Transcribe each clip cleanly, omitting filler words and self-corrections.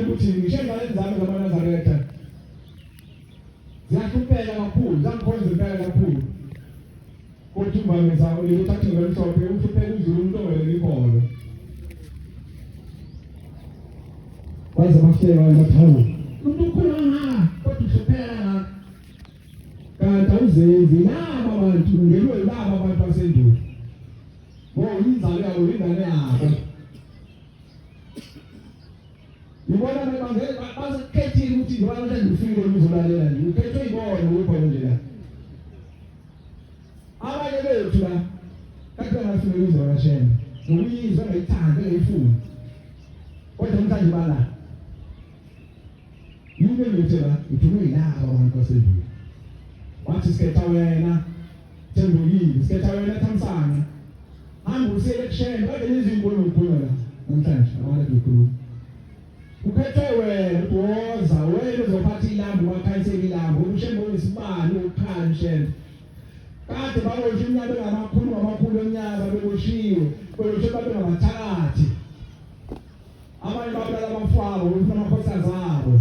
ukuthi ngisho ingane zami zamaNazaretha ziyahlupheka kakhulu, zangikhonza impela kakhulu. Kodwa uvamisa uthathe ngemhlophe uhlupheka uzulu umuntu ongele ikholo. Waze bahleka emathawu. Umuntu ukhona kodwa uhlupheka. Kanti awuzenzi laba bantu ngelwe laba abantu basendulo. Inzalo yabo ingane yabo. Ngibona bebangele basekhethile ukuthi ngibona ukuthi ngifike ukuzolalela nje. Ukhethwe ibona ukukhona nje la. Abanye bethu la kade bangafike ukuzolashela. Ngiyizwa ngayithanda ngiyifuna. Kodwa manje bala. Yini ngithela uthume laba abantu basendulo. Wathi sikhetha wena Thembekile, sikhetha wena Thamsanqa. Hamba useleksheni babe izinto lokukhulula namhlanje abantu bekhuluma. Ukhethwe wena woza wena uzophatha ilambu wakhansela ilambu ushembe wesibani ukhanshela. Kade bawosha iminyaka ngamakhulu eminyaka beboshiwe beboshe babe ngabathakathi. Abanye babulala abafowabo ufuna amakhosazi abo.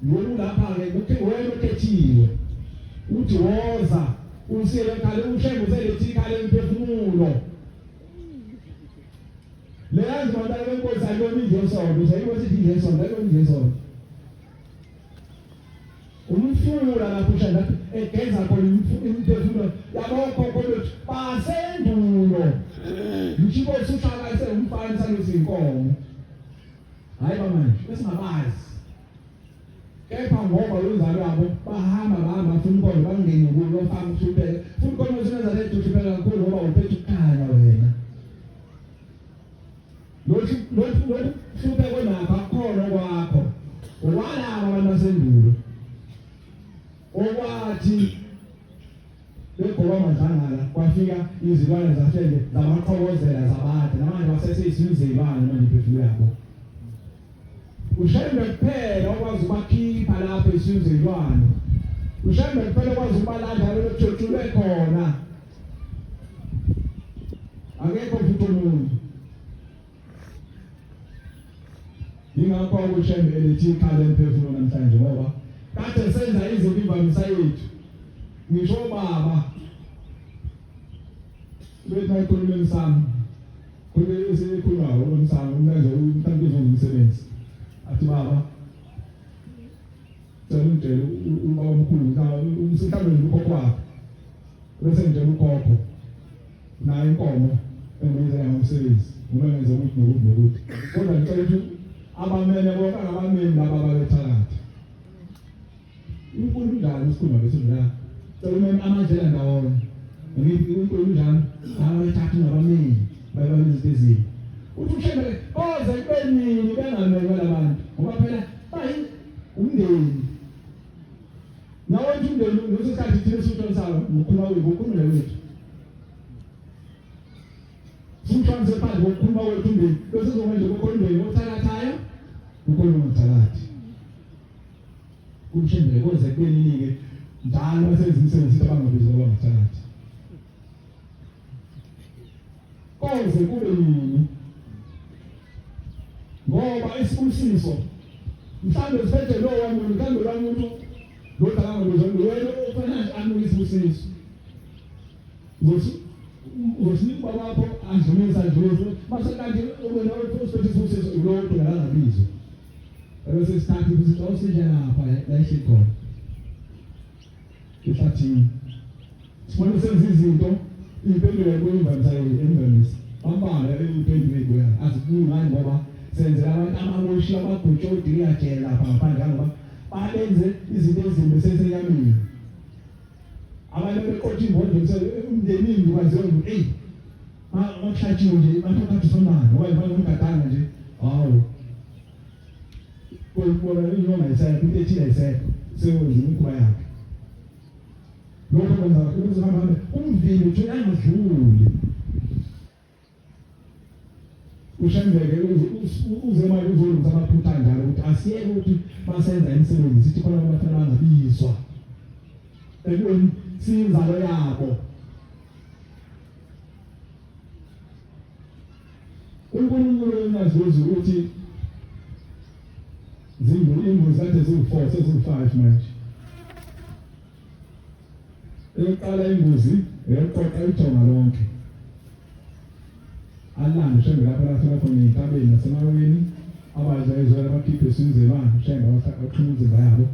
Yona lapha ke ukuthi wena ukhethiwe uthi woza usiyele khale ushembe uselethi khale imphefumulo. Leyanzi mandala benkosi ayona injesona uzayibo sithi injesona ayona injesona. Umfula lapho ushanda egeza khona imphefumulo yabokho kodwa basendulo. Ngisho usuhlala umfana salezinkomo. Hayi bamanje besingabazi. Kepha ngoba uzalo wabo bahamba futhi bangene kulo fama usuphela futhi khona useNazaretha usuphela kakhulu ngoba uphethe ukukhanya wena lokhu futhi kwenapha khona kwakho walaba abantu basendulo okwathi begoba amadlangala kwafika izilwane zahlele zamaqhokozela zabade namanje baseseyisizilwane manje imphefumulo yabo. Ushembe kuphela okwazi ukubakhipha lapha esizilwane. Ushembe kuphela okwazi ukubalanda lokujojulwe khona. Akekho futhi umuntu. Ingakho ushembe elithi ikhale emphefumulo namhlanje ngoba kade senza izinto imvamisa yethu. Ngisho baba bethu ayikhulume emsamo. Kule esikhuluma ngomsamo umlenze umntana uzomsebenzi. Athi baba Tell ubaba omkhulu umsihlalo ukhokho wakhe bese nje ukhokho naye inkomo engenza umsebenzi umenze ukuthi kodwa ngicela ukuthi abamene bonke abamene laba babethakatha unkulu njalo isikhuluma bese la cela amandlela ndawona ngithi unkulu njalo abethatha nabamene bayabenza izinto uthi ushebele oze kubenini bengamele labantu ngoba phela bayi umndeni nawo umndeni ngesikhathi thina sithonisana ngokukhuluma ngokukhuluma wethu Sometimes the part will come out to me. This is when you go to me. What's that attire? You go to Talat. Kushende goes a penny. Dana says himself, sit down with his own Talat. Calls a good meaning. Go by school season. You can't expect a low one when you can't run into. Don't allow me to go to and with business. Usini babapo anjumeza Jesu masakaje wena uphosphate uloto ngala bizo bese start ukuthi awusije lapha la shikho ifathi sibona senza izinto impendulo yakuyimbanza embanisi bambala impendulo yakho azikungani ngoba senzela abantu abamoshi abagujodi liyajela lapha ngaphandle ngoba balenze izinto ezimbi sesenyamini abantu beqothi imbondo umndenini kwaziwa ukuthi hey makushatshiwe nje bathatha somana ngoba ifana umgadanga nje hawo kubona inyoma isayiphi into ethile isayiphi sewenza imikhuba yakhe lokho kwenza ukuthi hambe umvili uthi angadluli ushambeke uze manje uzolunza amaphutha njalo ukuthi asiyeke ukuthi basenza imisebenzi sithi khona abafana bangabizwa ekweni sinzalo yabo uNkulunkulu uyazibuza ukuthi imbuzi kade ziwu-4 seziwu-5 manje. Eyokuqala imbuzi eyokuqoqa ijonga lonke. Alanda shembe lapho khona ey'ntabeni nasemaweni abazayizwela bakhiphe esinzelwane shembe baqhuma umzimba yabo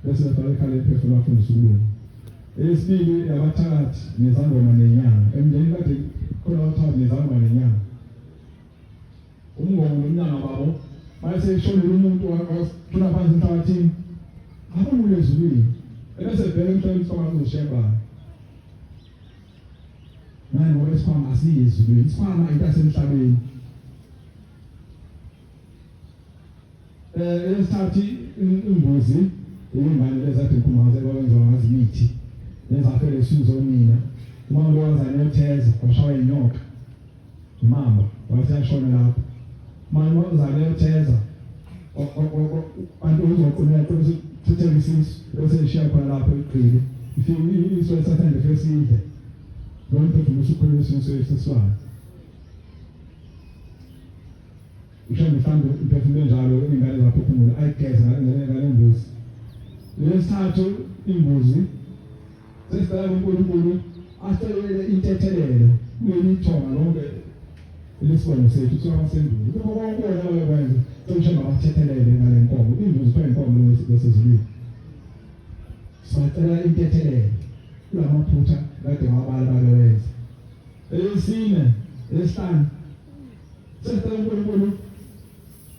bese bafaka ekhaleni phefula bafundisa ukulunga. Eyesibili abathakathi nezangoma nenyanga. Emndenini kade khona abathakathi nezangoma nenyanga. Umngoma nomnyanga babo bayeseshonela umuntu wathula phansi emhlabathini abuyele ezulwini ebese bheka emhlabeni sokuthi ushemba manje ngoba isikhwama asiye ezulwini, isikhwama into yasemhlabeni. Esithathi imbuzi ingane lezathi nkumaze bakwenza ngazi imithi nezafele isizonina uma lokazana yotheza washawa inyoka imamba wathi yashona lapho manje wakuzana yotheza abantu uzoqhubeka kuthethe isisu bese ishiya khona lapho eqhile ifike iswe sathanda fesidle lo muntu usukhuluma isiswana usho mhlawumbe imphefumulo njalo ingane zaphefumula ayigeza ngale mbuzi. Lesithathu imbuzi sesibeka uNkulunkulu acelele intethelelo kuyithonga lonke lesibona sethu sowasendulo lokho konke abakwenza sokushamba bathethelele ngale nkomo imbuzi phela inkomo lesezulwini sacela intethelelo kulamaphutha kade ngabala babenza. Eyesine esihlanu sesicela uNkulunkulu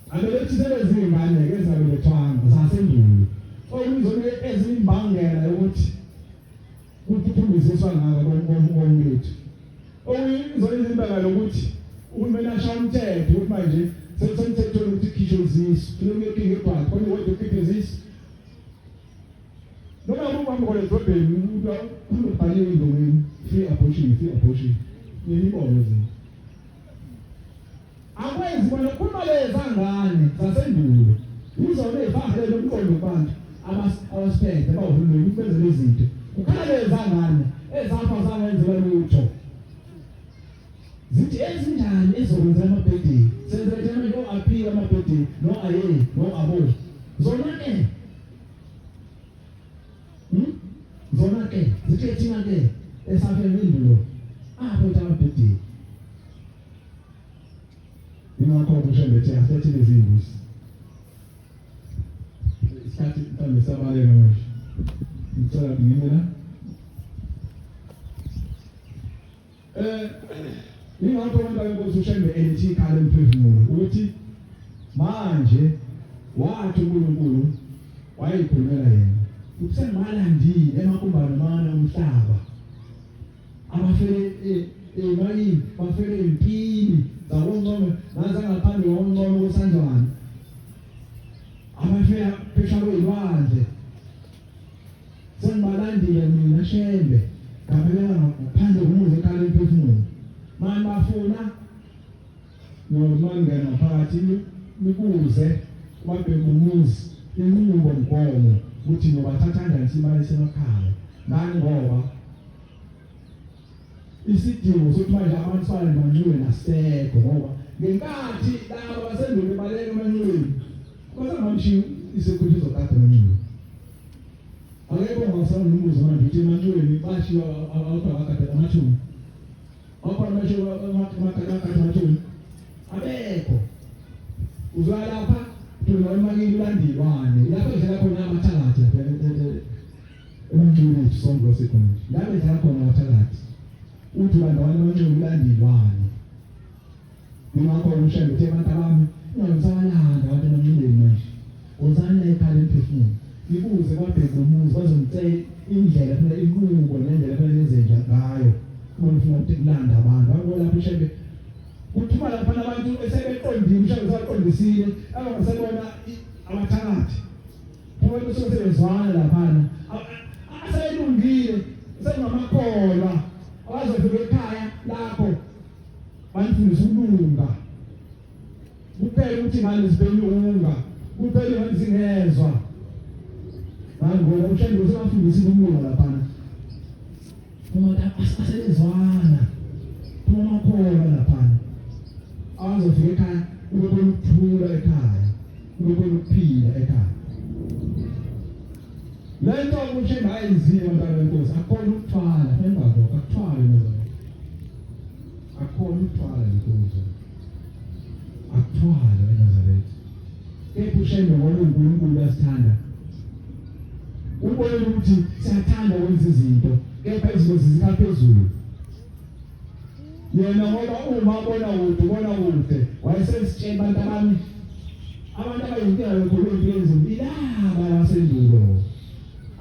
abelethile izingane ezabelethwanga zasendulo okuyizona ezimbangela ukuthi kuphumiziswa ngazo komlethu okuyizona izimbangela ukuthi uhulumeni ashaya umthetho ukuthi manje semthethweni ukuthi ikhishwe izisu funeka ngebhadi khona wedwa ukhiphe izisu noma ubamba khona edrobheni umuntu ubhaliwe indongeni free abortion nemibono zinto akwenzi bona uma lezangane zasendulo uzona evahle lomqondo kubantu abasiphethe bawuhulumeni benze lezi zinto ukhala lezangane ezafa zangenzelwa lutho zithi ezinjani ezokwenza amabhedeni senze njalo no aphika amabhedeni no aye no abo zona ke zithi thina ke esafe indulo apho amabhedeni ingakho kushembethe asethi lezi imbuzi isikhathi mhlawumbe sabaleka manje ngicela ngimela ingakho abantu abenkosi ushembe elithi ikhale emphefumulo ukuthi manje wathi uNkulunkulu wayikhulumela yena usengimalandile emakumbane mana umhlaba abafele emayini bafele empini zawonqomo nazangaphandle wonqomo kwesanjwana abafela phesha kwezilwandle sengimalandile mina shembe ngabela ngaphandle komuzi ekhale emphefumulo manje bafuna nomangena phakathi nikuze wabheka umuzi inqubo mgomo ukuthi ngobathatha kanjani simali semakhaya ngani ngoba isidingo sokuthi manje abantu sibale manxiwe nasekho ngoba ngenkathi laba basendulo baleka emanxiweni kwasangamshi isekhuthizo zokade manxiwe akekho ngasana nombuzo manje ukuthi emanxiweni bashiwa abakade amathumi akhona bashiwa amakade amathumi abekho uzwa lapha tuna imali ulandilwane lapho edlala khona amathalathi emanxiweni sonke sekhona lapho edlala khona amathalathi uthi bandawani abancane ulandilwane ngakho umshembe uthe abantu abami ngisabalanda abantu abancane manje uzana ekhaya emphefumulo ibuze kwabheka umuzi bazomtshela indlela phela inqubo nendlela phela yenzenja ngayo uma ufuna ukulanda abantu akulapho umshembe kuthuma lapha abantu esebeqondile umshembe usaqondisile abangasebona amathakathi abantu sebezwana lapha aseyilungile sengamakholwa abazofika ekhaya lapho banifundisa ukulunga kuphela ukuthi ngane zibelunga kuphela ngane zingezwa ngoba umshayeli usebafundisa ukulunga lapha umuntu asebezwana kumakholwa lapha azofika ekhaya ube ukuthula ekhaya ube ukuphila ekhaya lento ukuthi ayenziwe mntana wenkosi akukho ukuthwala emva kokho akuthwala nezona akukho ukuthwala inkosi akuthwala eNazaretha kepha ushembe ngoba uNkulunkulu uyasithanda ubone ukuthi siyathanda ukwenza izinto kepha izinto zikaphezulu yena ngoba uma bona kude wayesesitshela abantu abayinkinga yokhulunkulu yenziwe ilaba lasendulo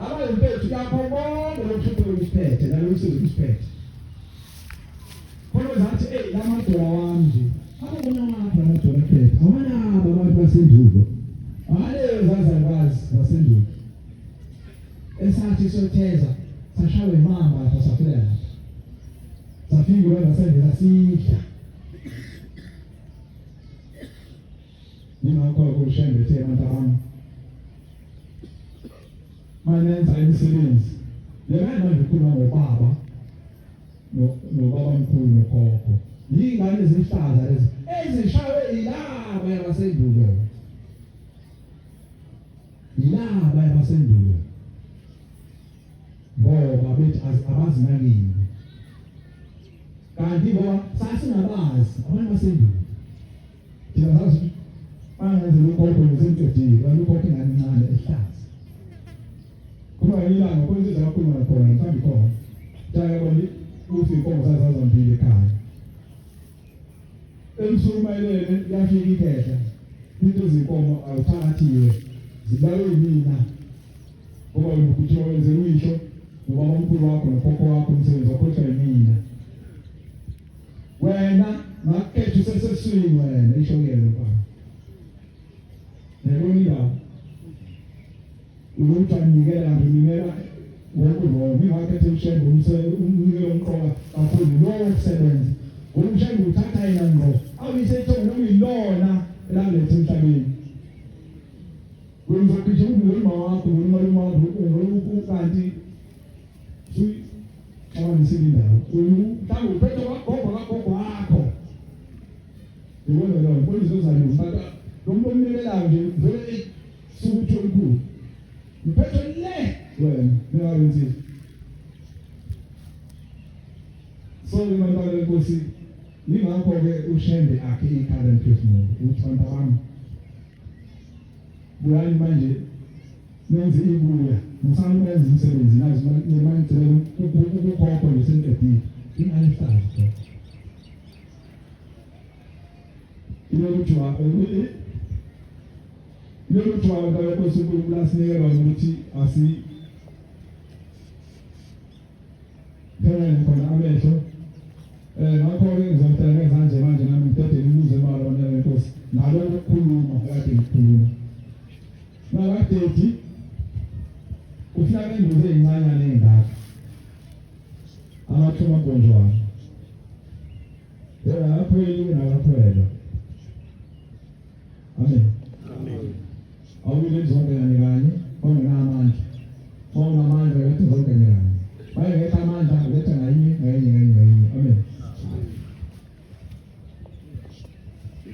abayimpethu yakho bonke lokuthuthukela isiphethe nalokusiza isiphethe khona zathi lamadola wami nje abona ngapha lamadola phethe awona abantu basendulo zazalukazi zasendulo esathi sotheza sashawe imamba lapha safika lapha safika wena sendela sidla ningakho ukushembe the abantu manenza imisebenzi lena manje kukhuluma ngobaba nobaba mkhulu nokhokho yingane ezihlaza lezi ezishawe ilaba yabasendulo ngoba bethi abazinakile kanti ngoba sasinabazi abantu basendulo thina sazi bangenze lokho ngesentedile lokho ingane incane ehlaza kuba yilanga kwenza kakhulu khona mhlawumbe khona jaya bona uthi inkomo zazazimbili ekhaya emsumayelene yafika ikhehla into zinkomo awuthakathiwe zibalwe mina ngoba ukuthi wenze uyisho ngoba umkhulu wakho nokhokho wakho umsebenzi wakho mina wena ngakhetha seseswini wena ishokelo baba nebonila unokunikela nginikela ngokulo ngakhetha ushembe umnikelo umqoka kakhulu lo kusebenza umshembe uthatha yena ngqo awuyisetho ngilona elangethe emhlabeni wenzokuthi umama wakho umalume wakho kanti awanisilindawo mhlawumbe uphethe kwagogo wakho yibona lo mpolisi ozalisa lo mbonelelayo nje vele sukuthi omkhulu uphethe le wena ningawenzile so imantwana lenkosi ningakho-ke ushembe akhe ikhala emphefumulo ukuthi bantu bami buyani manje nenze ibuya musani benze umsebenzi nazi nemandlela ukukhokho ngesentedile ingalihlazi ilokuthiwa abantu abenkosi ukulasinikela ukuthi phela khona amehlo ngakho-ke ngizomtela ngezanje manje nami ngidede imibuzo emali abantwana benkosi nalo ukukhuluma kade ngikhuluma nakadedi ufika enduze incanyana engaka amathuma bonjwana apheli nakaphela amen awubile zonke kanye